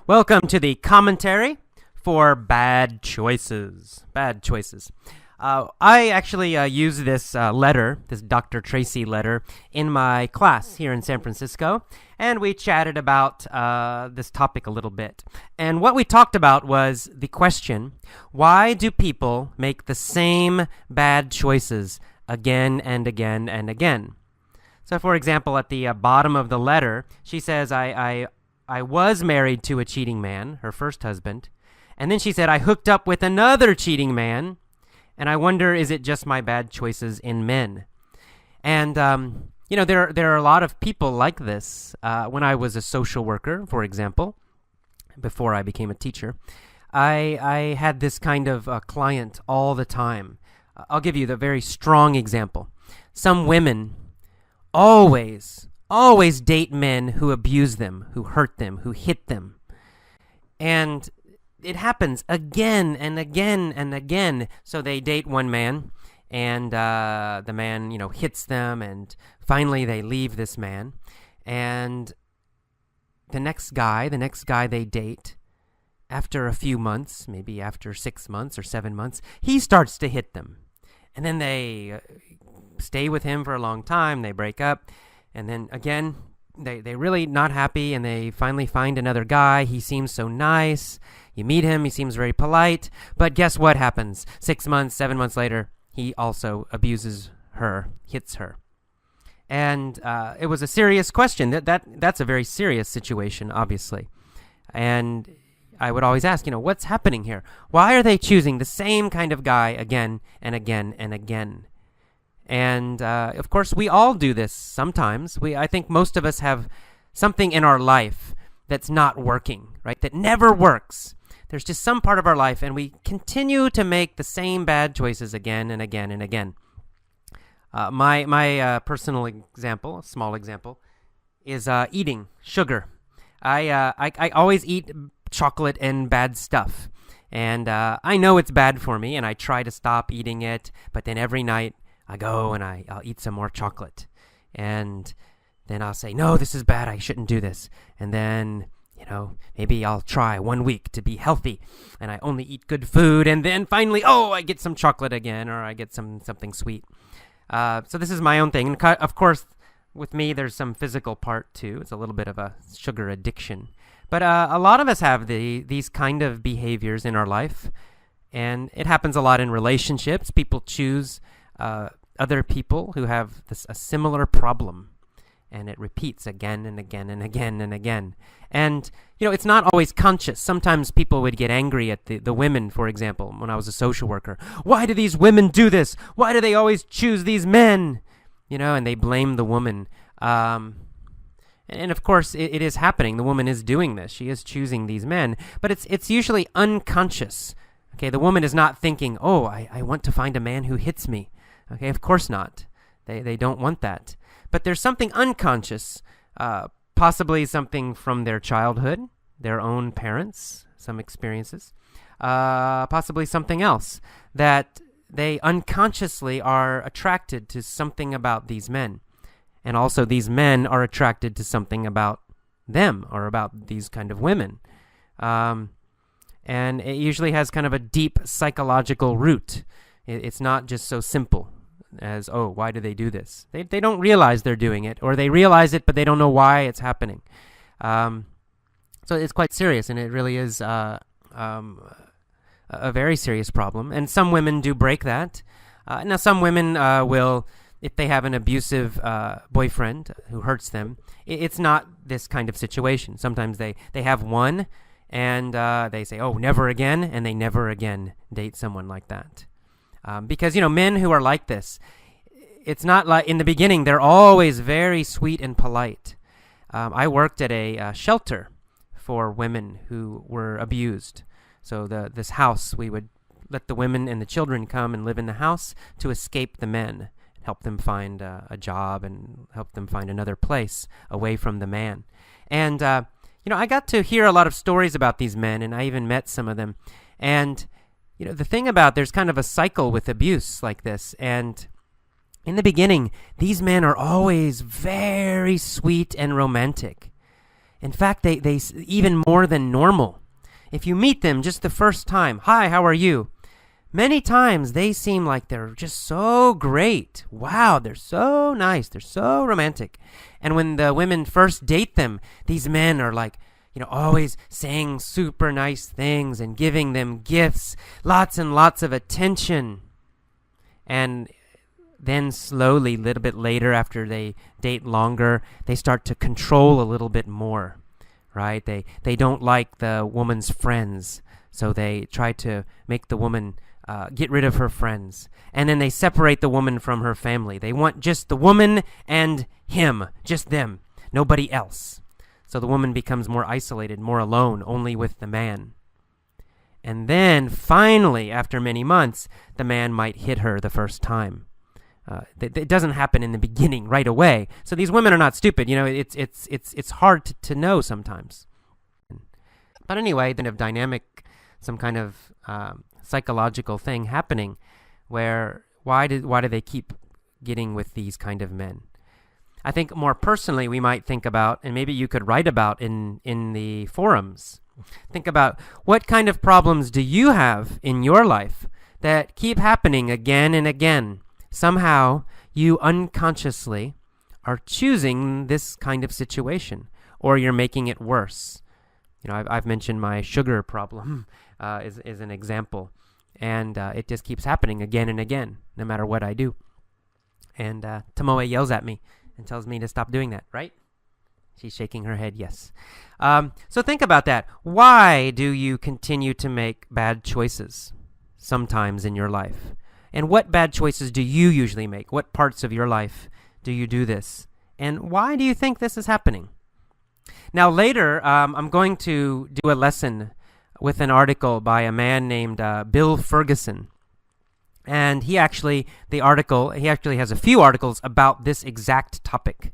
Welcome to the commentary for Bad Choices. Bad Choices. I actually use this letter, this Dr. Tracy letter, in my class here in San Francisco, and we chatted about this topic a little bit. And what we talked about was the question, why do people make the same bad choices again and again and again? So, for example, at the bottom of the letter, she says, I was married to a cheating man, her first husband, and then she said, I hooked up with another cheating man, and I wonder, is it just my bad choices in men? And, there are a lot of people like this. When I was a social worker, for example, before I became a teacher, I had this kind of client all the time. I'll give you the very strong example. Some women always date men who abuse them, who hurt them, who hit them. And it happens again and again and again. So they date one man, and the man, hits them, and finally they leave this man. And the next guy they date, after a few months, maybe after 6 months or 7 months, he starts to hit them. And then they stay with him for a long time, they break up. And then again, they really not happy, and they finally find another guy. He seems so nice. You meet him, he seems very polite. But guess what happens? 6 months, 7 months later, he also abuses her, hits her. And it was a serious question. That's a very serious situation, obviously. And I would always ask, what's happening here? Why are they choosing the same kind of guy again and again and again? And, of course, we all do this sometimes. I think most of us have something in our life that's not working, right? That never works. There's just some part of our life, and we continue to make the same bad choices again and again and again. My personal example, a small example, is eating sugar. I always eat chocolate and bad stuff. And I know it's bad for me, and I try to stop eating it, but then every night, I go and I'll eat some more chocolate. And then I'll say, no, this is bad. I shouldn't do this. And then, maybe I'll try 1 week to be healthy. And I only eat good food. And then finally, I get some chocolate again, or I get something sweet. So this is my own thing. And of course, with me, there's some physical part too. It's a little bit of a sugar addiction. But a lot of us have these kind of behaviors in our life. And it happens a lot in relationships. People choose other people who have a similar problem, and it repeats again and again and again and again. And, it's not always conscious. Sometimes people would get angry at the women, for example, when I was a social worker. Why do these women do this? Why do they always choose these men? And they blame the woman. And of course, it is happening. The woman is doing this. She is choosing these men, but it's usually unconscious. Okay, the woman is not thinking, I want to find a man who hits me. Okay, of course not. They don't want that. But there's something unconscious, possibly something from their childhood, their own parents, some experiences, possibly something else, that they unconsciously are attracted to something about these men. And also these men are attracted to something about them or about these kind of women. And it usually has kind of a deep psychological root. It's not just so simple as, why do they do this? They don't realize they're doing it, or they realize it, but they don't know why it's happening. So it's quite serious, and it really is a very serious problem. And some women do break that. Now, some women will, if they have an abusive boyfriend who hurts them, it's not this kind of situation. Sometimes they have one, and they say, never again, and they never again date someone like that. Because, men who are like this, it's not like in the beginning, they're always very sweet and polite. I worked at a shelter for women who were abused. So this house, we would let the women and the children come and live in the house to escape the men, help them find a job and help them find another place away from the man. And, I got to hear a lot of stories about these men, and I even met some of them. And the thing about there's kind of a cycle with abuse like this. And in the beginning, these men are always very sweet and romantic. In fact, they even more than normal. If you meet them just the first time, hi, how are you? Many times they seem like they're just so great. Wow, they're so nice. They're so romantic. And when the women first date them, these men are like, always saying super nice things and giving them gifts, lots and lots of attention. And then slowly, a little bit later, after they date longer, they start to control a little bit more, right? They don't like the woman's friends, so they try to make the woman get rid of her friends. And then they separate the woman from her family. They want just the woman and him, just them, nobody else. So the woman becomes more isolated, more alone, only with the man. And then finally, after many months, the man might hit her the first time. It doesn't happen in the beginning right away. So these women are not stupid. It's hard to know sometimes. But anyway, then of dynamic, some kind of psychological thing happening, where why do they keep getting with these kind of men? I think more personally, we might think about, and maybe you could write about in the forums. Think about what kind of problems do you have in your life that keep happening again and again. Somehow you unconsciously are choosing this kind of situation, or you're making it worse. I've mentioned my sugar problem is an example, and it just keeps happening again and again, no matter what I do. And Tomoe yells at me and tells me to stop doing that, right? She's shaking her head, yes. So think about that. Why do you continue to make bad choices sometimes in your life? And what bad choices do you usually make? What parts of your life do you do this? And why do you think this is happening? Now later, I'm going to do a lesson with an article by a man named Bill Ferguson. And he actually has a few articles about this exact topic.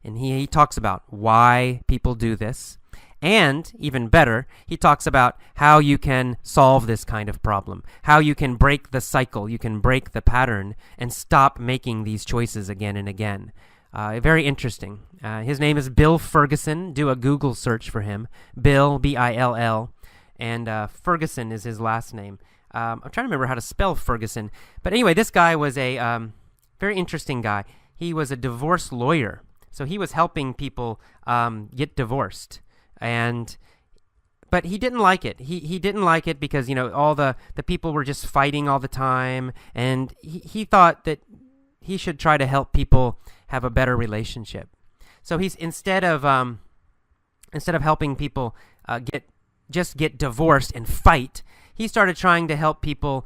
And he talks about why people do this. And, even better, he talks about how you can solve this kind of problem, how you can break the cycle, you can break the pattern, and stop making these choices again and again. Very interesting. His name is Bill Ferguson. Do a Google search for him. Bill, B-I-L-L, and Ferguson is his last name. I'm trying to remember how to spell Ferguson. But anyway, this guy was a very interesting guy. He was a divorce lawyer. So he was helping people get divorced. But he didn't like it. He didn't like it because, all the people were just fighting all the time. And he thought that he should try to help people have a better relationship. So he's instead of helping people get divorced and fight, he started trying to help people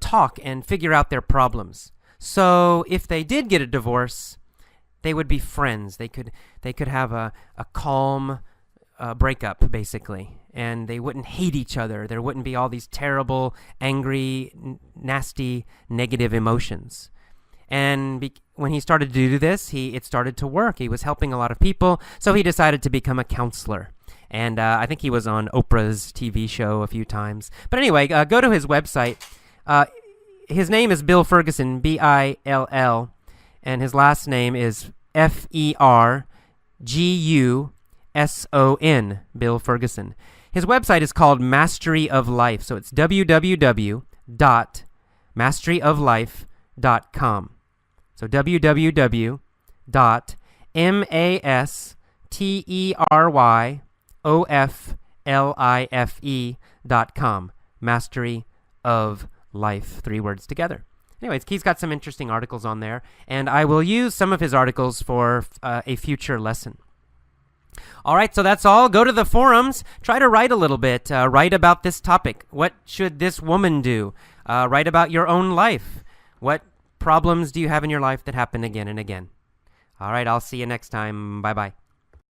talk and figure out their problems. So if they did get a divorce, they would be friends. They could have a calm breakup, basically, and they wouldn't hate each other. There wouldn't be all these terrible, angry, nasty, negative emotions. And when he started to do this, it started to work. He was helping a lot of people, so he decided to become a counselor. And I think he was on Oprah's TV show a few times. But anyway, go to his website. His name is Bill Ferguson, B-I-L-L, and his last name is F-E-R-G-U-S-O-N, Bill Ferguson. His website is called Mastery of Life, so it's www.masteryoflife.com. So www.masteryoflife.com. Mastery of Life, 3 words together. Anyways, he's got some interesting articles on there, and I will use some of his articles for a future lesson. All right, so that's all. Go to the forums. Try to write a little bit. Write about this topic. What should this woman do? Write about your own life. What problems do you have in your life that happen again and again? All right, I'll see you next time. Bye-bye.